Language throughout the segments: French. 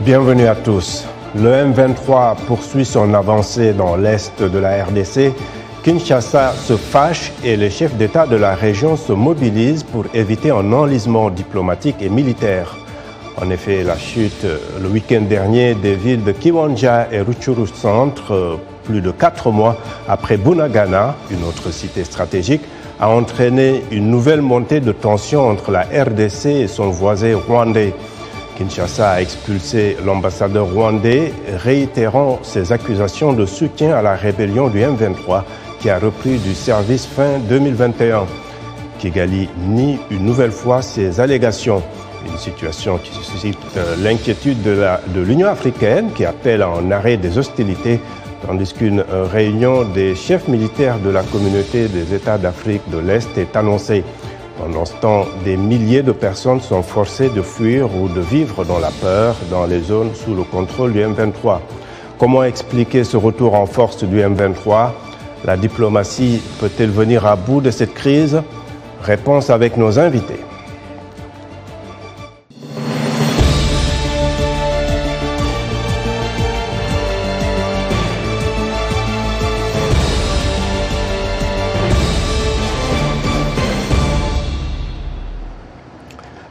Bienvenue à tous. Le M23 poursuit son avancée dans l'est de la RDC. Kinshasa se fâche et les chefs d'État de la région se mobilisent pour éviter un enlisement diplomatique et militaire. En effet, la chute le week-end dernier des villes de Kiwanja et Rutshuru Centre, plus de 4 mois après Bunagana, une autre cité stratégique, a entraîné une nouvelle montée de tension entre la RDC et son voisin rwandais. Kinshasa a expulsé l'ambassadeur rwandais, réitérant ses accusations de soutien à la rébellion du M23 qui a repris du service fin 2021. Kigali nie une nouvelle fois ces allégations. Une situation qui suscite l'inquiétude de l'Union africaine qui appelle à un arrêt des hostilités, tandis qu'une réunion des chefs militaires de la communauté des États d'Afrique de l'Est est annoncée. Pendant ce temps, des milliers de personnes sont forcées de fuir ou de vivre dans la peur dans les zones sous le contrôle du M23. Comment expliquer ce retour en force du M23? La diplomatie peut-elle venir à bout de cette crise? Réponse avec nos invités.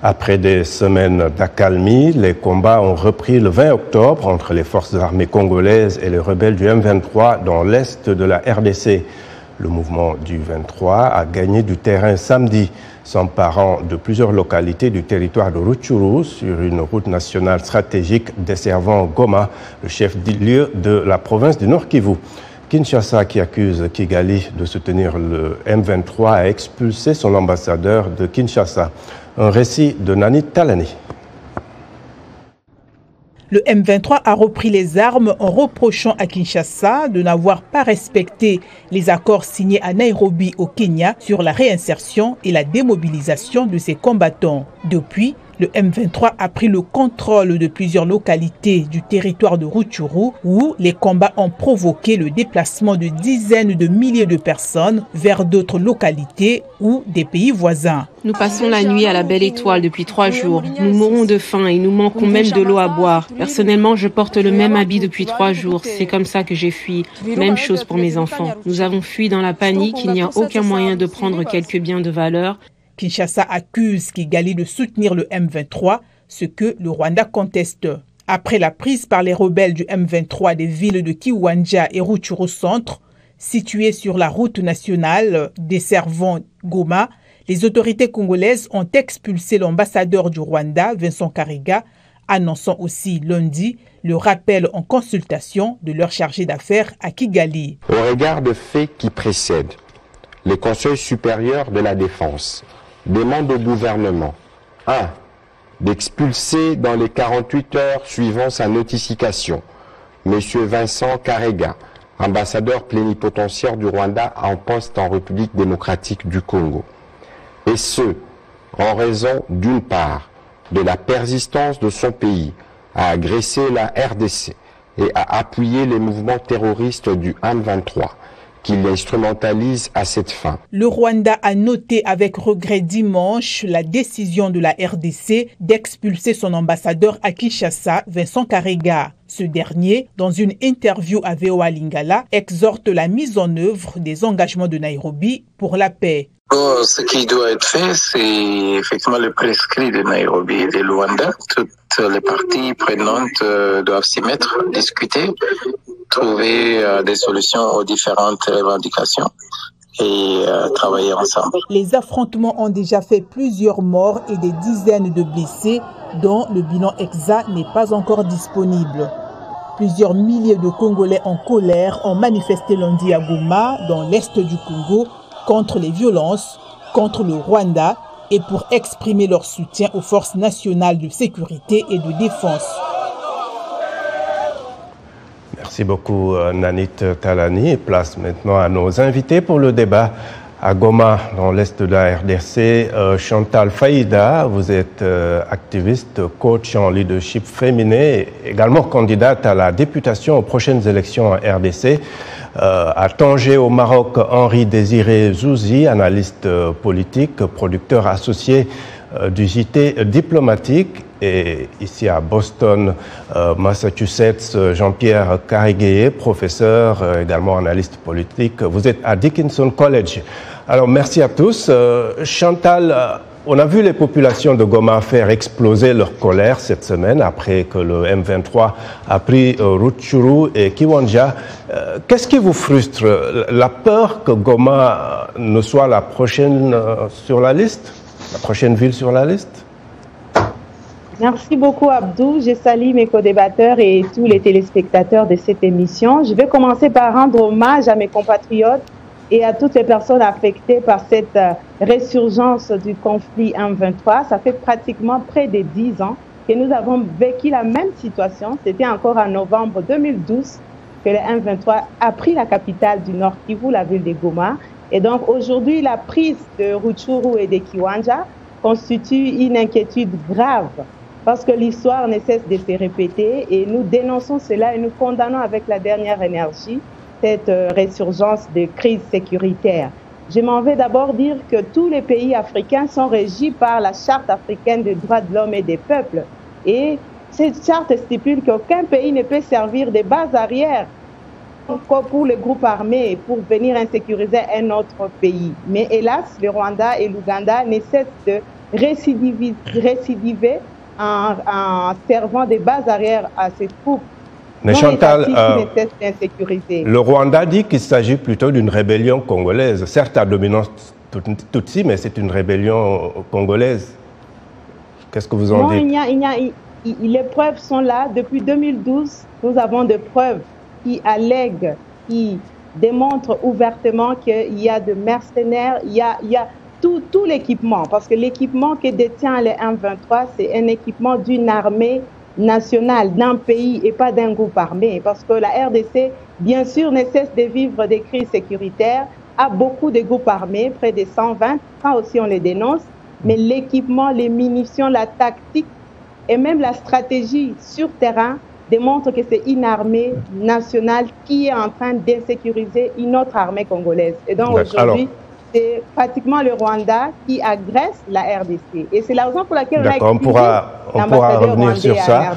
Après des semaines d'accalmie, les combats ont repris le 20 octobre entre les forces armées congolaises et les rebelles du M23 dans l'est de la RDC. Le mouvement du 23 a gagné du terrain samedi, s'emparant de plusieurs localités du territoire de Rutshuru sur une route nationale stratégique desservant Goma, le chef-lieu de la province du Nord Kivu. Kinshasa, qui accuse Kigali de soutenir le M23, a expulsé son ambassadeur de Kinshasa. Un récit de Nanit Talani. Le M23 a repris les armes en reprochant à Kinshasa de n'avoir pas respecté les accords signés à Nairobi au Kenya sur la réinsertion et la démobilisation de ses combattants. Depuis, le M23 a pris le contrôle de plusieurs localités du territoire de Rutshuru où les combats ont provoqué le déplacement de dizaines de milliers de personnes vers d'autres localités ou des pays voisins. Nous passons la nuit à la Belle Étoile depuis 3 jours. Nous mourons de faim et nous manquons même de l'eau à boire. Personnellement, je porte le même habit depuis 3 jours. C'est comme ça que j'ai fui. Même chose pour mes enfants. Nous avons fui dans la panique. Il n'y a aucun moyen de prendre quelques biens de valeur. Kinshasa accuse Kigali de soutenir le M23, ce que le Rwanda conteste. Après la prise par les rebelles du M23 des villes de Kiwanja et Rutshuru Centre, situées sur la route nationale desservant Goma, les autorités congolaises ont expulsé l'ambassadeur du Rwanda, Vincent Karega, annonçant aussi lundi le rappel en consultation de leur chargé d'affaires à Kigali. Au regard de faits qui précèdent, le Conseil supérieur de la défense demande au gouvernement 1. D'expulser dans les 48 heures suivant sa notification M. Vincent Karega, ambassadeur plénipotentiaire du Rwanda en poste en République démocratique du Congo. Et ce, en raison d'une part de la persistance de son pays à agresser la RDC et à appuyer les mouvements terroristes du M23, qui l'instrumentalise à cette fin. Le Rwanda a noté avec regret dimanche la décision de la RDC d'expulser son ambassadeur à Kinshasa, Vincent Karega. Ce dernier, dans une interview à VOA Lingala, exhorte la mise en œuvre des engagements de Nairobi pour la paix. Ce qui doit être fait, c'est effectivement le prescrit de Nairobi et de Luanda. Toutes les parties prenantes doivent s'y mettre, discuter, trouver des solutions aux différentes revendications et travailler ensemble. Les affrontements ont déjà fait plusieurs morts et des dizaines de blessés dont le bilan exact n'est pas encore disponible. Plusieurs milliers de Congolais en colère ont manifesté lundi à Goma, dans l'est du Congo, contre les violences, contre le Rwanda et pour exprimer leur soutien aux forces nationales de sécurité et de défense. Merci beaucoup Nanit Talani. Place maintenant à nos invités pour le débat. À Goma, dans l'est de la RDC, Chantal Faïda, vous êtes activiste, coach en leadership féminin, également candidate à la députation aux prochaines élections en RDC. À Tanger, au Maroc, Henri Désiré Zouzi, analyste politique, producteur associé du JT diplomatique. et ici à Boston, Massachusetts, Jean-Pierre Carigué, professeur, également analyste politique. Vous êtes à Dickinson College. Alors, merci à tous. Chantal, on a vu les populations de Goma faire exploser leur colère cette semaine après que le M23 a pris Rutshuru et Kiwanja. Qu'est-ce qui vous frustre? La peur que Goma ne soit la prochaine sur la liste? La prochaine ville sur la liste? Merci beaucoup Abdou. Je salue mes co-débatteurs et tous les téléspectateurs de cette émission. Je vais commencer par rendre hommage à mes compatriotes et à toutes les personnes affectées par cette résurgence du conflit M23. Ça fait pratiquement près de 10 ans que nous avons vécu la même situation. C'était encore en novembre 2012 que le M23 a pris la capitale du Nord Kivu, la ville de Goma. Et donc aujourd'hui, la prise de Rutshuru et de Kiwanja constitue une inquiétude grave parce que l'histoire ne cesse de se répéter et nous dénonçons cela et nous condamnons avec la dernière énergie cette résurgence de crise sécuritaire. Je m'en vais d'abord dire que tous les pays africains sont régis par la Charte africaine des droits de l'homme et des peuples. Et cette charte stipule qu'aucun pays ne peut servir de base arrière pour les groupes armés pour venir insécuriser un autre pays. Mais hélas, le Rwanda et l'Ouganda ne cessent de récidiver en servant de base arrière à ces troupes. Mais Chantal, le Rwanda dit qu'il s'agit plutôt d'une rébellion congolaise, certes à dominance tutsi, mais c'est une rébellion congolaise. Qu'est-ce que vous en dites? Les preuves sont là. Depuis 2012, nous avons des preuves qui allèguent, qui démontrent ouvertement qu'il y a de mercenaires, il y a tout l'équipement, parce que l'équipement que détient le M23, c'est un équipement d'une armée nationale, d'un pays et pas d'un groupe armé, parce que la RDC, bien sûr, ne cesse de vivre des crises sécuritaires, a beaucoup de groupes armés, près de 120, ça aussi on les dénonce, mais l'équipement, les munitions, la tactique et même la stratégie sur terrain démontre que c'est une armée nationale qui est en train d'insécuriser une autre armée congolaise. Et donc aujourd'hui, c'est pratiquement le Rwanda qui agresse la RDC. Et c'est la raison pour laquelle on pourra revenir sur ça.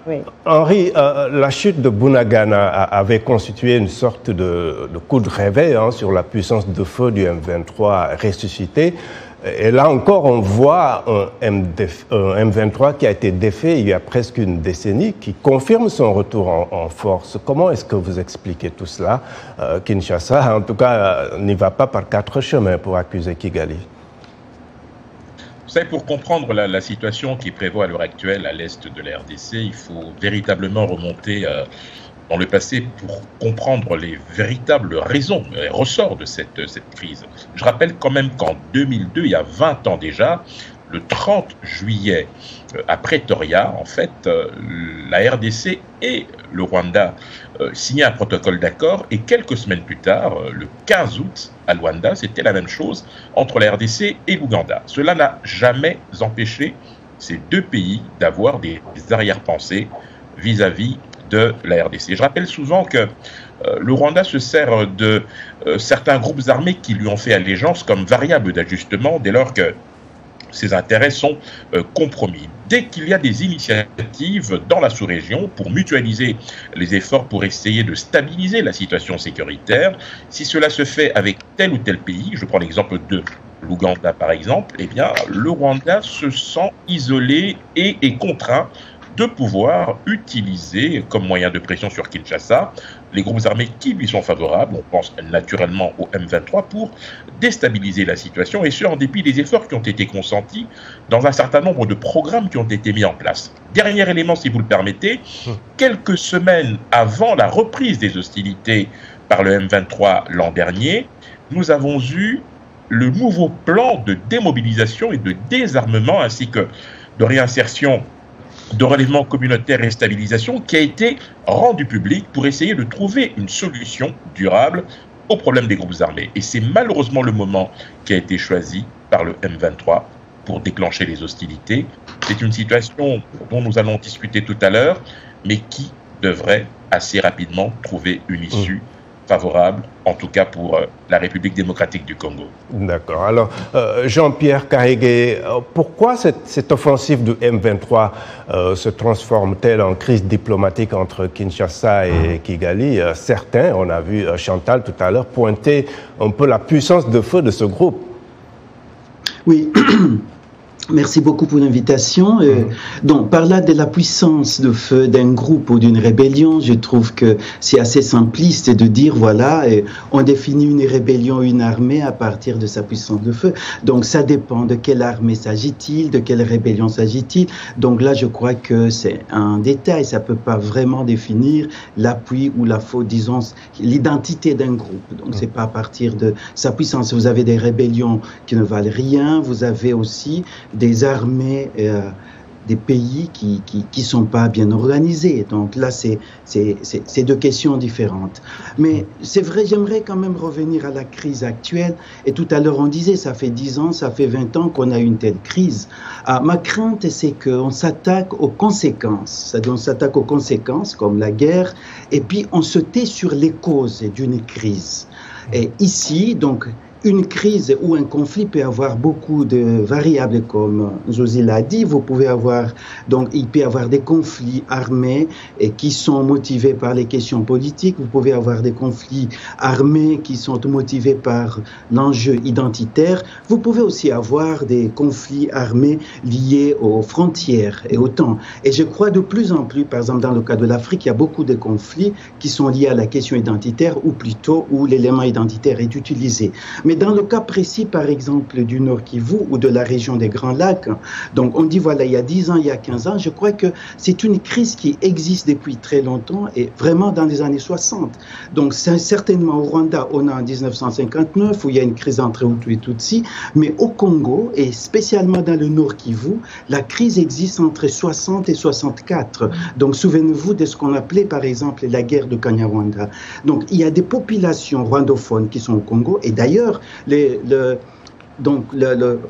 Oui. Henri, la chute de Bunagana avait constitué une sorte de coup de réveil sur la puissance de feu du M23 ressuscité. Et là encore, on voit un M23 qui a été défait il y a presque une décennie, qui confirme son retour en force. Comment est-ce que vous expliquez tout cela? Kinshasa, en tout cas, n'y va pas par quatre chemins pour accuser Kigali. Vous savez, pour comprendre la situation qui prévaut à l'heure actuelle à l'est de la RDC, il faut véritablement remonter dans le passé pour comprendre les véritables raisons, les ressorts de cette crise. Je rappelle quand même qu'en 2002, il y a 20 ans déjà, le 30 juillet, à Pretoria, en fait, la RDC et le Rwanda signaient un protocole d'accord et quelques semaines plus tard, le 15 août, à Luanda, c'était la même chose entre la RDC et l'Ouganda. Cela n'a jamais empêché ces deux pays d'avoir des arrière-pensées vis-à-vis de la RDC. Je rappelle souvent que le Rwanda se sert de certains groupes armés qui lui ont fait allégeance comme variable d'ajustement dès lors que ses intérêts sont compromis. Dès qu'il y a des initiatives dans la sous-région pour mutualiser les efforts pour essayer de stabiliser la situation sécuritaire, si cela se fait avec tel ou tel pays, je prends l'exemple de l'Ouganda par exemple, eh bien le Rwanda se sent isolé et est contraint de pouvoir utiliser comme moyen de pression sur Kinshasa les groupes armés qui lui sont favorables, on pense naturellement au M23, pour déstabiliser la situation, et ce en dépit des efforts qui ont été consentis dans un certain nombre de programmes qui ont été mis en place. Dernier élément, si vous le permettez, quelques semaines avant la reprise des hostilités par le M23 l'an dernier, nous avons eu le nouveau plan de démobilisation et de désarmement ainsi que de réinsertion, de relèvement communautaire et stabilisation qui a été rendu public pour essayer de trouver une solution durable au problème des groupes armés. Et c'est malheureusement le moment qui a été choisi par le M23 pour déclencher les hostilités. C'est une situation dont nous allons discuter tout à l'heure, mais qui devrait assez rapidement trouver une issue favorable, en tout cas pour la République démocratique du Congo. D'accord. Alors, Jean-Pierre Kahege, pourquoi cette offensive du M23 se transforme-t-elle en crise diplomatique entre Kinshasa et Kigali? Certains, on a vu Chantal tout à l'heure, pointer un peu la puissance de feu de ce groupe. Oui. Merci beaucoup pour l'invitation. Donc, par là de la puissance de feu d'un groupe ou d'une rébellion, je trouve que c'est assez simpliste de dire, voilà, on définit une rébellion, une armée à partir de sa puissance de feu. Donc, ça dépend de quelle armée s'agit-il, de quelle rébellion s'agit-il. Donc là, je crois que c'est un détail, ça peut pas vraiment définir l'appui ou la faute, disons, l'identité d'un groupe. Donc, c'est pas à partir de sa puissance. Vous avez des rébellions qui ne valent rien, vous avez aussi des armées, des pays qui sont pas bien organisés. Donc là, c'est deux questions différentes. Mais c'est vrai, j'aimerais quand même revenir à la crise actuelle. Et tout à l'heure, on disait, ça fait 10 ans, ça fait 20 ans qu'on a une telle crise. Ma crainte, c'est qu'on s'attaque aux conséquences. C'est-à-dire, on s'attaque aux conséquences, comme la guerre, et puis on se tait sur les causes d'une crise. Et ici, donc, une crise ou un conflit peut avoir beaucoup de variables, comme Josie l'a dit. Vous pouvez avoir, donc, il peut y avoir des conflits armés et qui sont motivés par les questions politiques. Vous pouvez avoir des conflits armés qui sont motivés par l'enjeu identitaire. Vous pouvez aussi avoir des conflits armés liés aux frontières et au temps. Et je crois de plus en plus, par exemple, dans le cas de l'Afrique, il y a beaucoup de conflits qui sont liés à la question identitaire, ou plutôt où l'élément identitaire est utilisé. Mais dans le cas précis, par exemple, du Nord Kivu ou de la région des Grands Lacs, donc on dit, voilà, il y a 10 ans, il y a 15 ans, je crois que c'est une crise qui existe depuis très longtemps et vraiment dans les années 60. Donc certainement au Rwanda, on a en 1959 où il y a une crise entre Hutu et Tutsi, mais au Congo et spécialement dans le Nord Kivu, la crise existe entre 60 et 64. Donc souvenez-vous de ce qu'on appelait par exemple la guerre de Kanyarwanda. Donc il y a des populations rwandophones qui sont au Congo et d'ailleurs,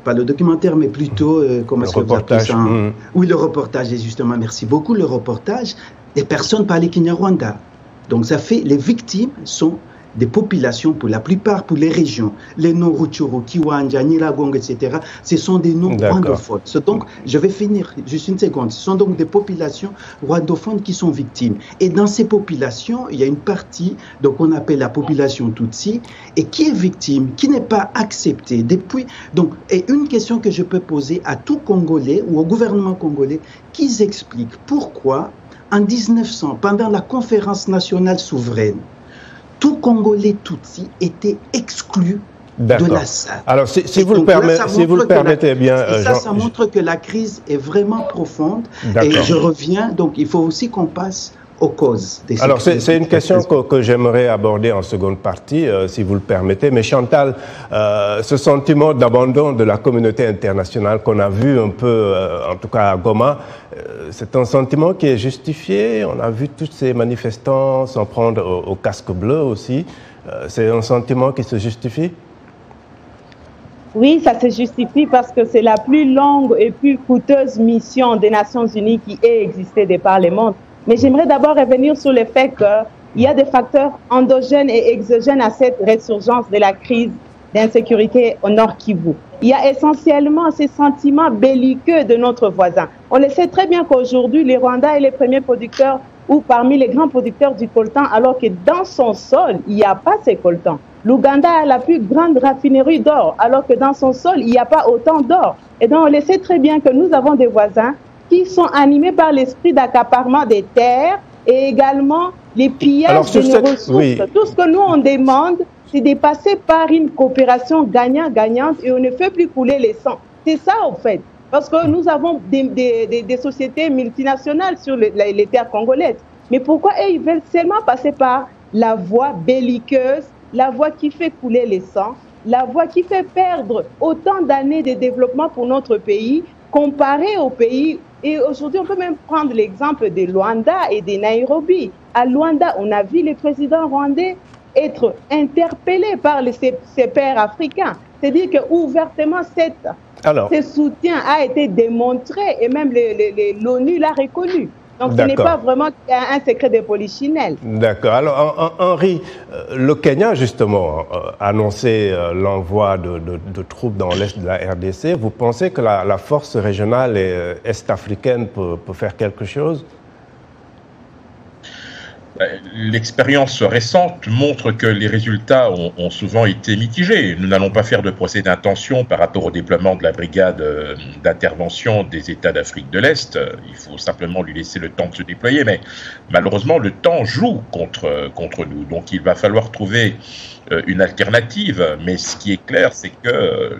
pas le documentaire, mais plutôt, comment est-ce que vous appelez ça? Oui, le reportage, et justement, merci beaucoup, le reportage, des personnes parlaient Kinyarwanda. Donc, ça fait, les victimes sont des populations, pour la plupart, pour les régions. Les noms Rutshuru, Kiwanja, Nyiragongo, etc., ce sont des noms rwandophones. Donc, je vais finir juste une seconde. Ce sont donc des populations rwandophones qui sont victimes. Et dans ces populations, il y a une partie, donc on appelle la population Tutsi, et qui est victime, qui n'est pas acceptée depuis. Donc, et une question que je peux poser à tout Congolais ou au gouvernement congolais, qu'ils expliquent pourquoi, en 1900, pendant la conférence nationale souveraine, tout Congolais Tutsi était exclu de la salle. Alors, si vous le permettez bien... ça montre que la crise est vraiment profonde. Et je reviens, donc il faut aussi qu'on passe aux causes des Alors, c'est une question que j'aimerais aborder en seconde partie, si vous le permettez. Mais Chantal, ce sentiment d'abandon de la communauté internationale qu'on a vu un peu, en tout cas à Goma, c'est un sentiment qui est justifié. On a vu tous ces manifestants s'en prendre au casque bleu aussi. C'est un sentiment qui se justifie? Oui, ça se justifie parce que c'est la plus longue et plus coûteuse mission des Nations Unies qui ait existé de par le monde. Mais j'aimerais d'abord revenir sur le fait qu'il y a des facteurs endogènes et exogènes à cette résurgence de la crise d'insécurité au Nord Kivu. Il y a essentiellement ces sentiments belliqueux de notre voisin. On le sait très bien qu'aujourd'hui, le Rwanda est le premier producteur ou parmi les grands producteurs du coltan, alors que dans son sol, il n'y a pas ces coltans. L'Ouganda a la plus grande raffinerie d'or, alors que dans son sol, il n'y a pas autant d'or. Et donc, on le sait très bien que nous avons des voisins qui sont animés par l'esprit d'accaparement des terres et également les pillages de nos ressources. Oui. Tout ce que nous, on demande, c'est de passer par une coopération gagnant-gagnante et on ne fait plus couler les sangs. C'est ça, en fait. Parce que nous avons des sociétés multinationales sur les terres congolaises. Mais pourquoi ils veulent seulement passer par la voie belliqueuse, la voie qui fait couler les sangs, la voie qui fait perdre autant d'années de développement pour notre pays, comparé aux pays. Et aujourd'hui, on peut même prendre l'exemple de Luanda et de Nairobi. À Luanda, on a vu le président rwandais être interpellé par ses pairs africains. C'est-à-dire qu'ouvertement, ce soutien a été démontré et même l'ONU l'a reconnu. Donc ce n'est pas vraiment qu'il y a un secret de polichinelle. D'accord. Alors Henri, le Kenya justement a annoncé l'envoi de troupes dans l'est de la RDC. Vous pensez que la force régionale et est-africaine peut faire quelque chose? L'expérience récente montre que les résultats ont souvent été mitigés. Nous n'allons pas faire de procès d'intention par rapport au déploiement de la brigade d'intervention des États d'Afrique de l'Est. Il faut simplement lui laisser le temps de se déployer, mais malheureusement le temps joue contre nous. Donc il va falloir trouver une alternative, mais ce qui est clair, c'est que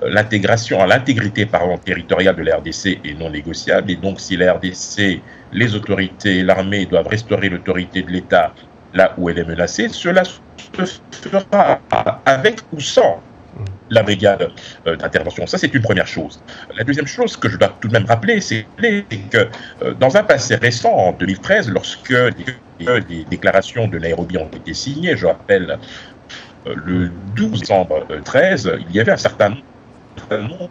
l'intégrité territoriale de la RDC est non négociable, et donc si la RDC, les autorités et l'armée doivent restaurer l'autorité de l'État là où elle est menacée, cela se fera avec ou sans la brigade d'intervention. Ça, c'est une première chose. La deuxième chose que je dois tout de même rappeler, c'est que dans un passé récent, en 2013, lorsque les déclarations de Nairobi ont été signées, je rappelle, le 12 décembre 2013, il y avait un certain nombre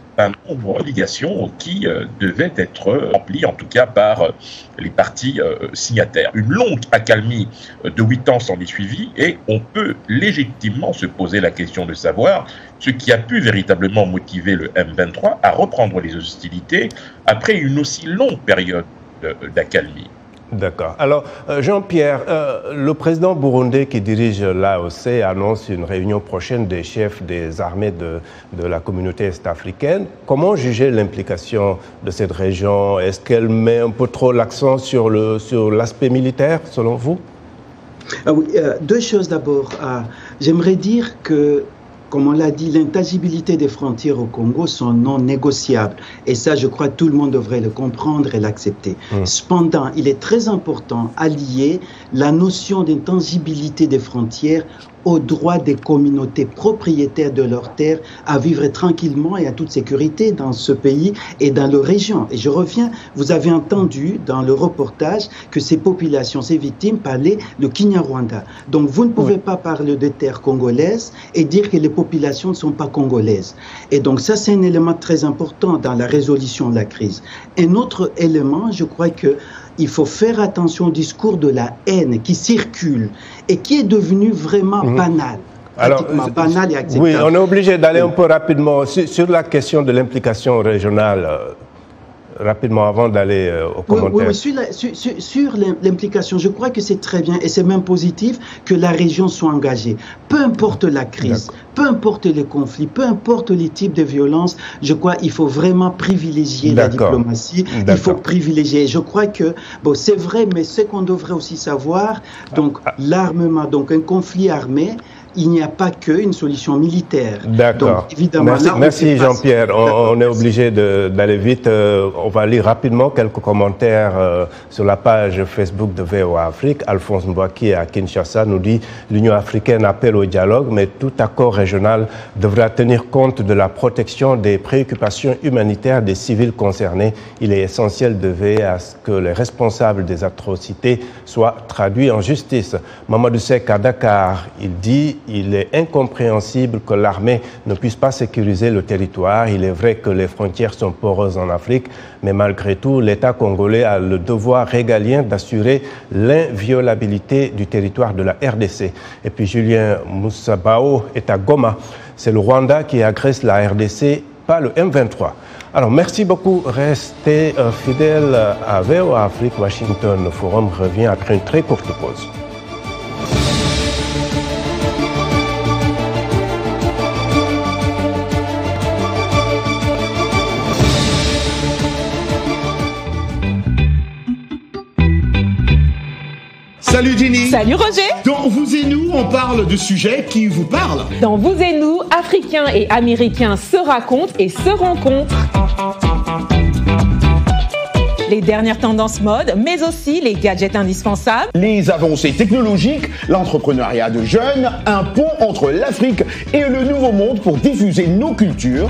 d'obligations qui devaient être remplies, en tout cas par les parties signataires. Une longue accalmie de 8 ans s'en est suivie, et on peut légitimement se poser la question de savoir ce qui a pu véritablement motiver le M23 à reprendre les hostilités après une aussi longue période d'accalmie. D'accord. Alors, Jean-Pierre, le président burundais qui dirige l'AOC annonce une réunion prochaine des chefs des armées de la communauté est-africaine. Comment juger l'implication de cette région? Est-ce qu'elle met un peu trop l'accent sur l'aspect militaire, selon vous? Oui, deux choses d'abord. J'aimerais dire que, comme on l'a dit, l'intangibilité des frontières au Congo sont non négociables. Et ça, je crois que tout le monde devrait le comprendre et l'accepter. Cependant, il est très important à lier la notion d'intangibilité des frontières au droit des communautés propriétaires de leurs terres à vivre tranquillement et à toute sécurité dans ce pays et dans leur région. Et je reviens, vous avez entendu dans le reportage que ces populations, ces victimes parlaient le Kinyarwanda. Donc vous ne pouvez pas parler de terres congolaises et dire que les populations ne sont pas congolaises. Et donc ça, c'est un élément très important dans la résolution de la crise. Un autre élément, je crois que il faut faire attention au discours de la haine qui circule et qui est devenu vraiment banal. Alors, banal et acceptable. Oui, on est obligé d'aller un peu rapidement sur la question de l'implication régionale. Rapidement, avant d'aller aux commentaires. Oui, sur l'implication, je crois que c'est très bien et c'est même positif que la région soit engagée. Peu importe la crise, peu importe les conflits, peu importe les types de violences, je crois qu'il faut vraiment privilégier la diplomatie. Il faut privilégier. Je crois que, bon, c'est vrai, mais ce qu'on devrait aussi savoir, donc l'armement, donc un conflit armé, il n'y a pas qu'une solution militaire. D'accord. Merci Jean-Pierre. On est obligé d'aller vite. On va lire rapidement quelques commentaires sur la page Facebook de VOA Afrique. Alphonse Mbouaki à Kinshasa nous dit « L'Union africaine appelle au dialogue, mais tout accord régional devra tenir compte de la protection des préoccupations humanitaires des civils concernés. Il est essentiel de veiller à ce que les responsables des atrocités soient traduits en justice. » Mamadou Sek à Dakar, il dit « Il est incompréhensible que l'armée ne puisse pas sécuriser le territoire. Il est vrai que les frontières sont poreuses en Afrique, mais malgré tout, l'État congolais a le devoir régalien d'assurer l'inviolabilité du territoire de la RDC. » Et puis Julien Moussabao est à Goma. C'est le Rwanda qui agresse la RDC, pas le M23. Alors, merci beaucoup. Restez fidèles à VOA Afrique. Washington Forum revient après une très courte pause. Salut Jenny. Salut Roger. Dans Vous et Nous, on parle de sujets qui vous parlent. Dans Vous et Nous, Africains et Américains se racontent et se rencontrent. Les dernières tendances mode, mais aussi les gadgets indispensables. Les avancées technologiques, l'entrepreneuriat de jeunes, un pont entre l'Afrique et le Nouveau Monde pour diffuser nos cultures.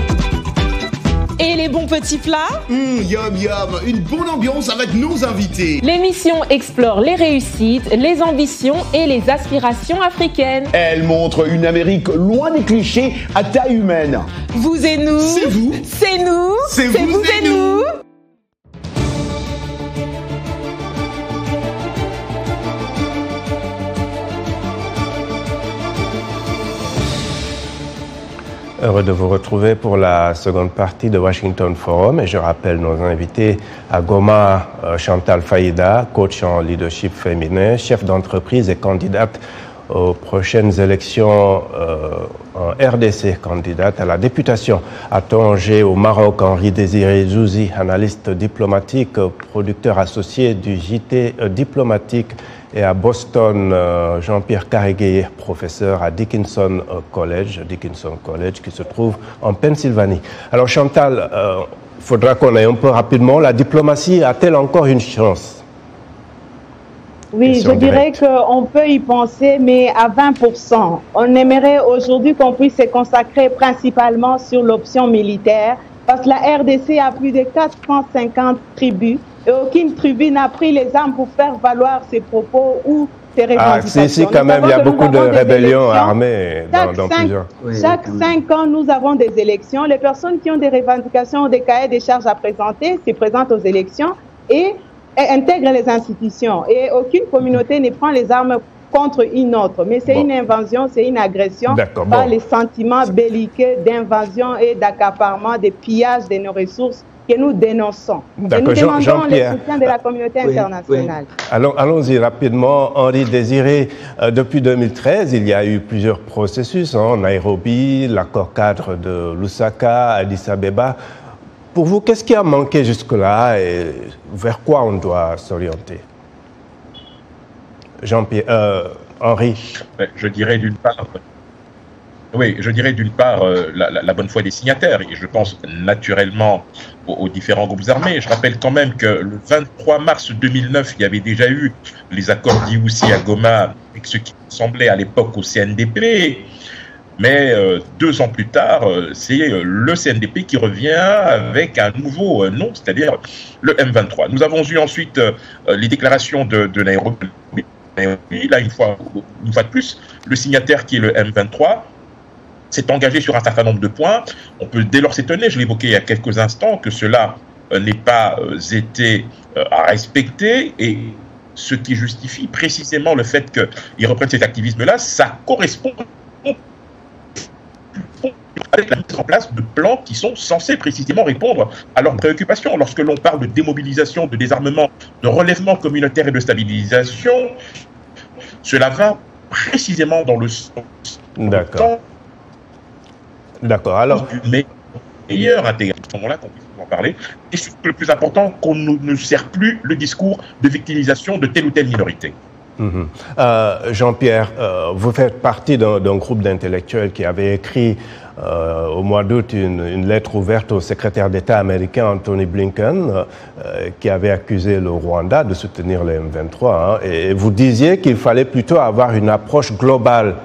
Et les bons petits plats. Yum yum, une bonne ambiance avec nos invités. L'émission explore les réussites, les ambitions et les aspirations africaines. Elle montre une Amérique loin des clichés à taille humaine. Vous et nous. C'est vous. C'est nous. C'est vous et nous. Heureux de vous retrouver pour la seconde partie de Washington Forum. Et je rappelle nos invités à Goma, Chantal Faïda, coach en leadership féminin, chef d'entreprise et candidate aux prochaines élections en RDC, candidate à la députation. À Tanger, au Maroc, Henri Désiré Zouzi, analyste diplomatique, producteur associé du JT diplomatique. Et à Boston, Jean-Pierre Carigué, professeur à Dickinson College, qui se trouve en Pennsylvanie. Alors Chantal, il faudra qu'on aille un peu rapidement. La diplomatie a-t-elle encore une chance? Oui, je dirais qu'on peut y penser, mais à 20%. On aimerait aujourd'hui qu'on puisse se consacrer principalement sur l'option militaire, parce que la RDC a plus de 450 tribus. Et aucune tribu n'a pris les armes pour faire valoir ses propos ou ses revendications. Ici, quand même, il y a beaucoup de rébellions armées dans plusieurs... Chaque 5 ans, nous avons des élections. Les personnes qui ont des revendications, des cahiers des charges à présenter, se présentent aux élections et intègrent les institutions. Et aucune communauté ne prend les armes contre une autre. Mais c'est une invasion, c'est une agression par les sentiments belliqueux d'invasion et d'accaparement, de pillage de nos ressources que nous dénonçons. Et nous demandons le soutien de la communauté internationale. Allons-y rapidement. Henri Désiré, depuis 2013, il y a eu plusieurs processus, Nairobi, l'accord cadre de Lusaka, Addis Abeba. Pour vous, qu'est-ce qui a manqué jusque-là et vers quoi on doit s'orienter? Jean-Pierre, Henri. Je dirais d'une part... Oui, je dirais d'une part la bonne foi des signataires, et je pense naturellement aux différents groupes armés. Je rappelle quand même que le 23 mars 2009, il y avait déjà eu les accords d'Iwoussi à Goma, avec ce qui semblait à l'époque au CNDP. Mais 2 ans plus tard, c'est le CNDP qui revient avec un nouveau nom, c'est-à-dire le M23. Nous avons eu ensuite les déclarations de Nairobi. Là, une fois de plus, le signataire qui est le M23 s'est engagé sur un certain nombre de points. On peut dès lors s'étonner, je l'évoquais il y a quelques instants, que cela n'ait pas été à respecter, et ce qui justifie précisément le fait qu'ils reprennent cet activisme-là, ça correspond avec la mise en place de plans qui sont censés précisément répondre à leurs préoccupations. Lorsque l'on parle de démobilisation, de désarmement, de relèvement communautaire et de stabilisation, cela va précisément dans le sens D'accord. Alors, mais meilleure intégration, à ce moment-là, qu'on puisse en parler. Et surtout, le plus important, qu'on ne sert plus le discours de victimisation de telle ou telle minorité. Jean-Pierre, vous faites partie d'un groupe d'intellectuels qui avait écrit au mois d'août une lettre ouverte au secrétaire d'État américain Anthony Blinken, qui avait accusé le Rwanda de soutenir le M23. Et vous disiez qu'il fallait plutôt avoir une approche globale.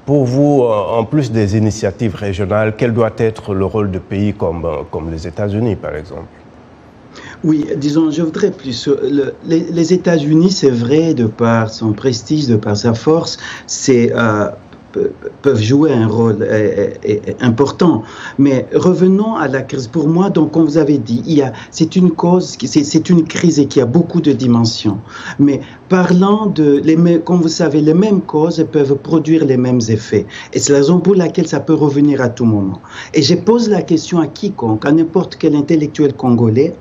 Pour vous, en plus des initiatives régionales, quel doit être le rôle de pays comme les États-Unis, par exemple? Oui, disons, je voudrais plus. Les États-Unis, c'est vrai, de par son prestige, de par sa force, peuvent jouer un rôle important. Mais revenons à la crise. Pour moi, donc, comme vous avez dit, c'est une crise qui a beaucoup de dimensions. Mais parlant comme vous savez, les mêmes causes peuvent produire les mêmes effets. Et c'est la raison pour laquelle ça peut revenir à tout moment. Et je pose la question à quiconque, à n'importe quel intellectuel congolais,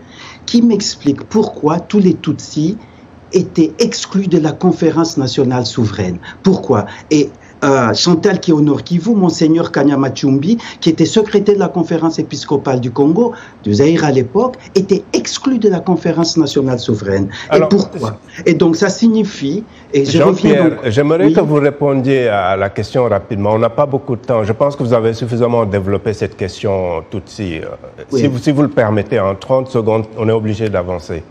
qui m'explique pourquoi tous les Tutsis étaient exclus de la conférence nationale souveraine. Pourquoi? Et Chantal, qui est au Nord Kivu, Monseigneur Kanyama Tchumbi, qui était secrétaire de la conférence épiscopale du Congo, du Zaïre à l'époque, était exclu de la conférence nationale souveraine. Alors, et pourquoi? Et donc ça signifie... Jean-Pierre, j'aimerais que vous répondiez à la question rapidement. On n'a pas beaucoup de temps. Je pense que vous avez suffisamment développé cette question Tutsi. Si vous le permettez, en 30 secondes, on est obligé d'avancer.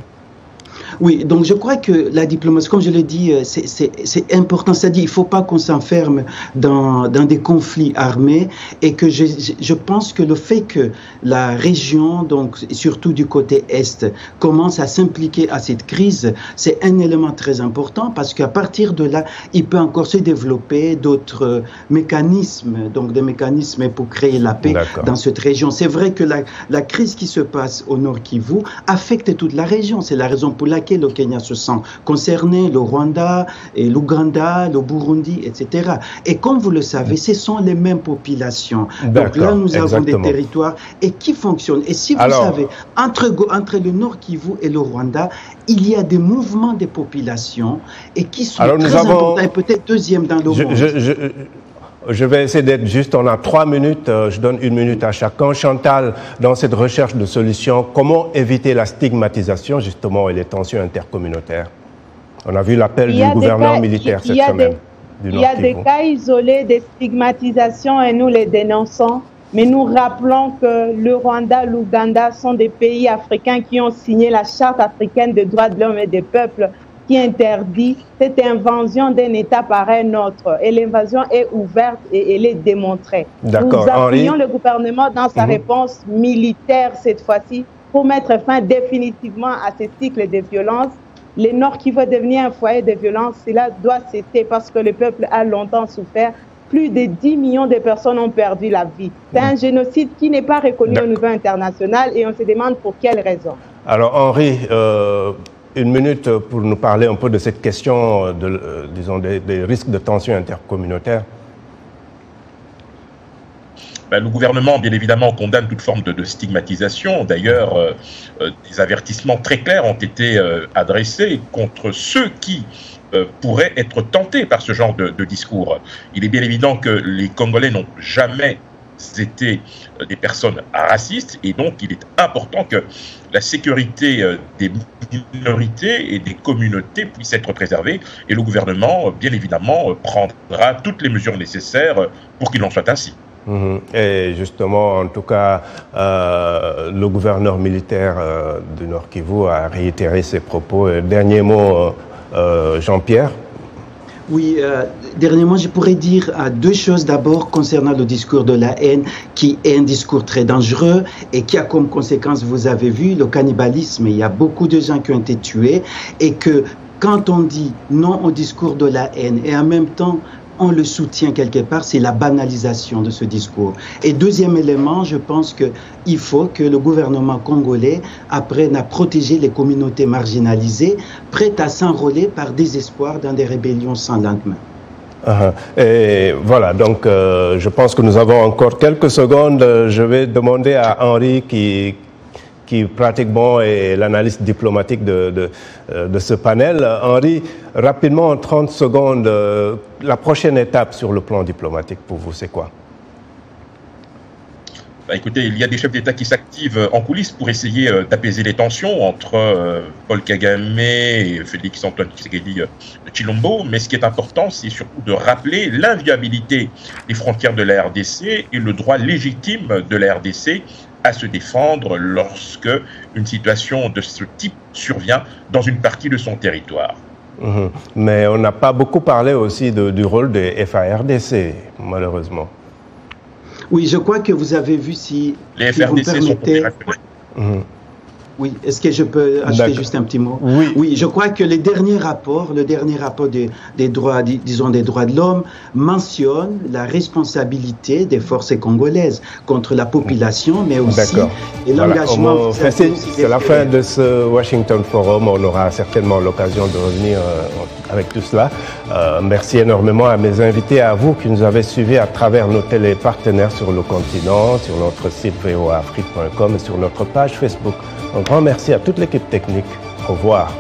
Oui, donc je crois que la diplomatie, comme je l'ai dit, c'est important. C'est-à-dire, il ne faut pas qu'on s'enferme dans des conflits armés, et que je pense que le fait que la région, donc surtout du côté Est, commence à s'impliquer à cette crise, c'est un élément très important, parce qu'à partir de là, il peut encore se développer d'autres mécanismes, donc des mécanismes pour créer la paix dans cette région. C'est vrai que la crise qui se passe au Nord Kivu affecte toute la région. C'est la raison pour laquelle attaqué, le Kenya se sent concerné, le Rwanda, et l'Ouganda, le Burundi, etc. Et comme vous le savez, ce sont les mêmes populations. Donc là, nous avons des territoires et qui fonctionnent. Et si vous savez, entre le Nord Kivu et le Rwanda, il y a des mouvements des populations et qui sont très importants et peut-être deuxième dans le monde. Je vais essayer d'être juste, on a 3 minutes, je donne 1 minute à chacun. Chantal, dans cette recherche de solutions, comment éviter la stigmatisation justement et les tensions intercommunautaires? On a vu l'appel du gouverneur militaire cette semaine. Il y a des cas isolés de stigmatisation et nous les dénonçons, mais nous rappelons que le Rwanda, l'Ouganda sont des pays africains qui ont signé la Charte africaine des droits de l'homme et des peuples qui interdit cette invasion d'un État par un autre. Et l'invasion est ouverte et elle est démontrée. Nous appuyons le gouvernement dans sa réponse militaire cette fois-ci pour mettre fin définitivement à ce cycle de violence. Le Nord qui veut devenir un foyer de violence, cela doit cesser parce que le peuple a longtemps souffert. Plus de 10 millions de personnes ont perdu la vie. C'est un génocide qui n'est pas reconnu au niveau international et on se demande pour quelles raisons. Alors Henri, 1 minute pour nous parler un peu de cette question, disons, des risques de tensions intercommunautaires. Le gouvernement, bien évidemment, condamne toute forme de stigmatisation. D'ailleurs, des avertissements très clairs ont été adressés contre ceux qui pourraient être tentés par ce genre de discours. Il est bien évident que les Congolais n'ont jamais été des personnes racistes et donc il est important que la sécurité des minorités et des communautés puisse être préservée et le gouvernement, bien évidemment, prendra toutes les mesures nécessaires pour qu'il en soit ainsi. Et justement, en tout cas, le gouverneur militaire du Nord Kivu a réitéré ses propos. Dernier mot, Jean-Pierre. Oui, dernièrement, je pourrais dire 2 choses. D'abord, concernant le discours de la haine, qui est un discours très dangereux et qui a comme conséquence, vous avez vu, le cannibalisme. Il y a beaucoup de gens qui ont été tués et que quand on dit non au discours de la haine et en même temps, on le soutient quelque part, c'est la banalisation de ce discours. Et deuxième élément, je pense qu'il faut que le gouvernement congolais apprenne à protéger les communautés marginalisées, prêtes à s'enrôler par désespoir dans des rébellions sans lendemain. Et voilà, donc je pense que nous avons encore quelques secondes. Je vais demander à Henri qui pratiquement est l'analyste diplomatique de ce panel. Henri, rapidement, en 30 secondes, la prochaine étape sur le plan diplomatique pour vous, c'est quoi? Écoutez, il y a des chefs d'État qui s'activent en coulisses pour essayer d'apaiser les tensions entre Paul Kagame et Félix-Antoine Tshisekedi Tshilombo, mais ce qui est important, c'est surtout de rappeler l'inviolabilité des frontières de la RDC et le droit légitime de la RDC à se défendre lorsque une situation de ce type survient dans une partie de son territoire. Mais on n'a pas beaucoup parlé aussi du rôle des FARDC, malheureusement. Oui, je crois que vous avez vu si les FARDC sont opérationnels. Oui, est-ce que je peux ajouter juste un petit mot? Oui, je crois que le dernier rapport des droits, disons des droits de l'homme, mentionne la responsabilité des forces congolaises contre la population, mais aussi l'engagement. C'est la fin de ce Washington Forum. On aura certainement l'occasion de revenir avec tout cela. Merci énormément à mes invités, à vous qui nous avez suivis à travers nos télépartenaires sur le continent, sur notre site voaafrique.com et sur notre page Facebook. Un grand merci à toute l'équipe technique. Au revoir.